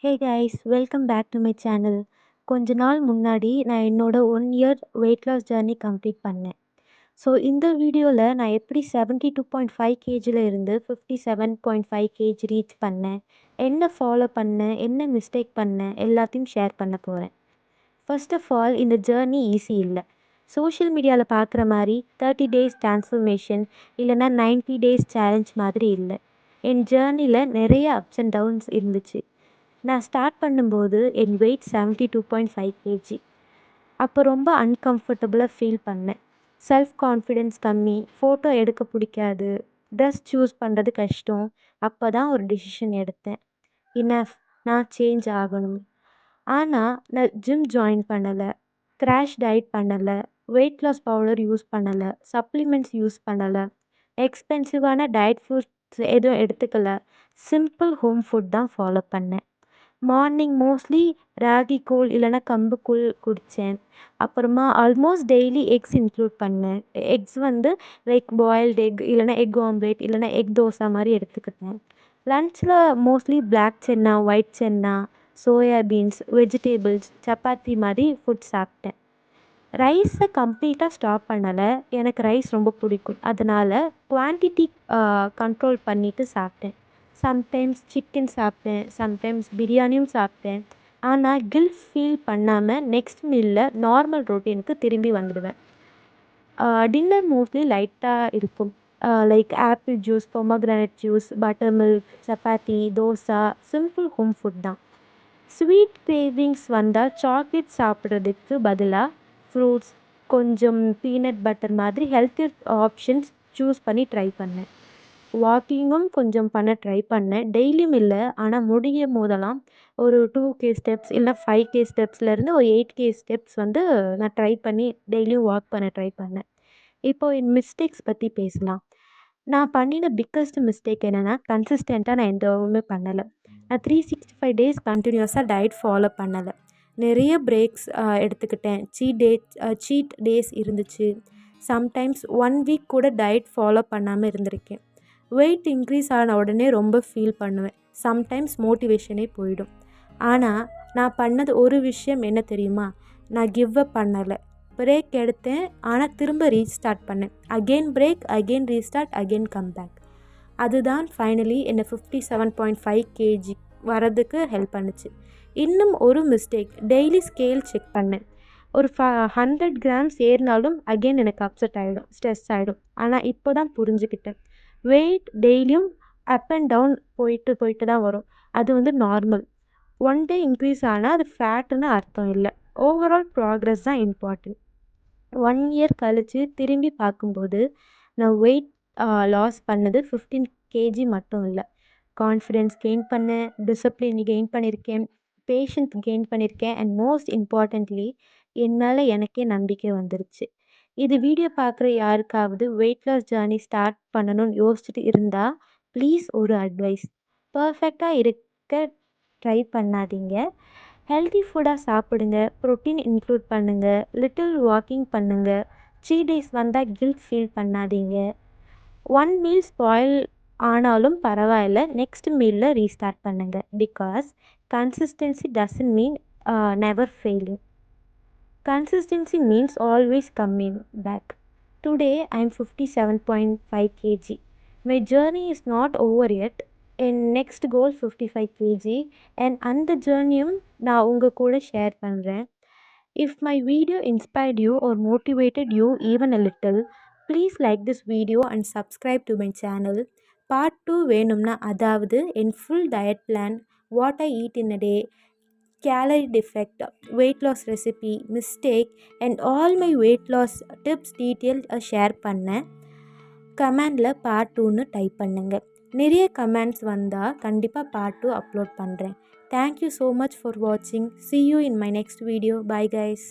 Hey guys, welcome back to my channel. கொஞ்ச நாள் முன்னாடி நான் என்னோட 1 year weight loss journey complete பண்ணேன். ஸோ இந்த வீடியோவில் நான் எப்படி 72.5 கேஜியில் இருந்து 57.5 கேஜி ரீச் பண்ணேன், என்ன ஃபாலோ பண்ணேன், என்ன மிஸ்டேக் பண்ணேன் எல்லாத்தையும் ஷேர் பண்ண போகிறேன். ஃபர்ஸ்ட் ஆஃப் ஆல், இந்த ஜேர்னி ஈஸி இல்லை. சோஷியல் மீடியாவில் பார்க்குற மாதிரி 30 டேஸ் ட்ரான்ஸ்ஃபர்மேஷன் இல்லைனா 90 டேஸ் சேலஞ்ச் மாதிரி இல்லை. என் ஜேர்னியில் நிறைய அப்ஸ் அண்ட் டவுன்ஸ் இருந்துச்சு. நான் ஸ்டார்ட் பண்ணும்போது என் வெயிட் 72.5 கேஜி. அப்போ ரொம்ப அன்கம்ஃபர்டபுளாக ஃபீல் பண்ணேன். செல்ஃப் கான்ஃபிடென்ஸ் கம்மி, ஃபோட்டோ எடுக்க பிடிக்காது, ட்ரெஸ் சூஸ் பண்ணுறது கஷ்டம். அப்போ தான் ஒரு டிசிஷன் எடுத்தேன். இனஃப், நான் சேஞ்ச் ஆகணும். ஆனால் நான் ஜிம் ஜாயின் பண்ணலை, கிராஷ் டயட் பண்ணலை, வெயிட் லாஸ் பவுடர் யூஸ் பண்ணலை, சப்ளிமெண்ட்ஸ் யூஸ் பண்ணலை, எக்ஸ்பென்சிவான டயட் ஃபுட்ஸ் எதுவும் எடுத்துக்கல. சிம்பிள் ஹோம் ஃபுட் தான் ஃபாலோ பண்ணேன். மார்னிங் மோஸ்ட்லி ராகி கூழ் இல்லைனா கம்பு கூழ் குடித்தேன். அப்புறமா ஆல்மோஸ்ட் டெய்லி எக்ஸ் இன்க்ளூட் பண்ணேன். எக்ஸ் வந்து லைக் பாயில்டு எக் இல்லைனா எக் ஆம்லேட் இல்லைனா எக் தோசை மாதிரி எடுத்துக்கிட்டேன். லன்ச்சில் மோஸ்ட்லி பிளாக் சென்னா, ஒயிட் சென்னா, சோயாபீன்ஸ், வெஜிடேபிள்ஸ், சப்பாத்தி மாதிரி ஃபுட் சாப்பிட்டேன். ரைஸை கம்ப்ளீட்டாக ஸ்டாப் பண்ணலை. எனக்கு ரைஸ் ரொம்ப பிடிக்கும். அதனால் குவான்டிட்டி கண்ட்ரோல் பண்ணிவிட்டு சாப்பிட்டேன். சம்டைம்ஸ் சிக்கன் சாப்பிட்டேன், சம்டைம்ஸ் பிரியாணியும் சாப்பிட்டேன். ஆனால் கில்ட் ஃபீல் பண்ணாமல் நெக்ஸ்ட் மீலில் நார்மல் ரொட்டீனுக்கு திரும்பி வந்துடுவேன். டின்னர் மோஸ்ட்லி லைட்டாக இருக்கும். Like apple juice, pomegranate juice, butter milk, chapati, dosa, simple home food தான். ஸ்வீட் கிரேவிங்ஸ் வந்தால் சாக்லேட் சாப்பிட்றதுக்கு பதிலாக ஃப்ரூட்ஸ், கொஞ்சம் பீனட் பட்டர் மாதிரி ஹெல்த்தி ஆப்ஷன்ஸ் சூஸ் பண்ணி ட்ரை பண்ணேன். வாக்கிங்கும் கொஞ்சம் பண்ண ட்ரை பண்ணேன். டெய்லியும் இல்லை, ஆனால் முடியும் போதெல்லாம் ஒரு 2K ஸ்டெப்ஸ் இல்லை 5K ஸ்டெப்ஸ்லேருந்து ஒரு 8K ஸ்டெப்ஸ் வந்து நான் ட்ரை பண்ணி டெய்லியும் வாக் பண்ண ட்ரை பண்ணேன். இப்போது என் மிஸ்டேக்ஸ் பற்றி பேசலாம். நான் பண்ணின பிக்கஸ்ட் மிஸ்டேக் என்னென்னா, கன்சிஸ்டண்ட்டாக நான் எதுவுமே பண்ணலை. நான் 365 டேஸ் கண்டினியூஸாக டயட் ஃபாலோ பண்ணலை. நிறைய பிரேக்ஸ் எடுத்துக்கிட்டேன். சீட் டேஸ் இருந்துச்சு. சம்டைம்ஸ் 1 வீக் கூட டயட் ஃபாலோ பண்ணாமல் இருந்திருக்கேன். வெயிட் இன்க்ரீஸ் ஆன உடனே ரொம்ப ஃபீல் பண்ணுவேன். சம்டைம்ஸ் மோட்டிவேஷனே போயிடும். ஆனால் நான் பண்ணது ஒரு விஷயம் என்ன தெரியுமா? நான் கிவ் அப் பண்ணலை. பிரேக் எடுத்தேன், ஆனால் திரும்ப ரீஸ்டார்ட் பண்ணேன். Again break, again restart, again comeback. அதுதான் ஃபைனலி என்னை 57.5 கேஜி வரதுக்கு ஹெல்ப் பண்ணுச்சு. இன்னும் ஒரு மிஸ்டேக், டெய்லி ஸ்கேல் செக் பண்ணேன். ஒரு 100 கிராம்ஸ் ஏறினாலும் அகெயின் எனக்கு அப்செட் ஆகிடும், ஸ்ட்ரெஸ் ஆகிடும். ஆனால் இப்போ தான் புரிஞ்சுக்கிட்டேன், வெயிட் டெய்லியும் அப் அண்ட் டவுன் போயிட்டு தான் வரும். அது வந்து நார்மல். ஒன் டே இன்க்ரீஸ் ஆனால் அது ஃபேட்டுன்னு அர்த்தம் இல்லை. ஓவரால் ப்ராக்ரஸ் தான் இம்பார்ட்டன்ட். 1 இயர் கழித்து திரும்பி பார்க்கும்போது நான் வெயிட் லாஸ் பண்ணது 15 கேஜி மட்டும் இல்லை. கான்ஃபிடென்ஸ் கெயின் பண்ணேன், டிசிப்ளின் கெயின் பண்ணியிருக்கேன், பேஷன்ஸ் கெயின் பண்ணியிருக்கேன், அண்ட் மோஸ்ட் இம்பார்ட்டன்ட்லி என் மேலே எனக்கே நம்பிக்கை வந்துருச்சு. இது வீடியோ பார்க்குற யாருக்காவது வெயிட் லாஸ் ஜேர்னி ஸ்டார்ட் பண்ணணும்னு யோசிச்சுட்டு இருந்தால் ப்ளீஸ் ஒரு அட்வைஸ்: பர்ஃபெக்டாக இருக்க ட்ரை பண்ணாதீங்க. ஹெல்தி ஃபுட்டாக சாப்பிடுங்க, ப்ரோட்டீன் இன்க்ளூட் பண்ணுங்கள், லிட்டில் வாக்கிங் பண்ணுங்கள். 3 டேஸ் வந்தால் கில்ட் ஃபீல் பண்ணாதீங்க. 1 மீல் ஸ்பாயில் ஆனாலும் பரவாயில்ல, நெக்ஸ்ட் மீலில் ரீஸ்டார்ட் பண்ணுங்கள். Because consistency doesn't mean never failing. Consistency means always coming back. Today I am 57.5 kg. My journey is not over yet. N next goal 55 kg. And அந்த ஜேர்னியும் நான் உங்கள் கூட share பண்ணுறேன். If my video inspired you or motivated you even a little, please like this video and subscribe to my channel. Part 2 வேணும்னா, அதாவது என் full diet plan, what I eat in a day, calorie defect, weight loss recipe, mistake and all my weight loss tips detailed share பண்ணேன். கமெண்டில் part 2ன்னு type பண்ணுங்க. நிறைய comments வந்தால் கண்டிப்பாக part 2 upload பண்ணுறேன். தேங்க்யூ ஸோ மச் ஃபார் வாட்சிங். See you in my next video. Bye guys.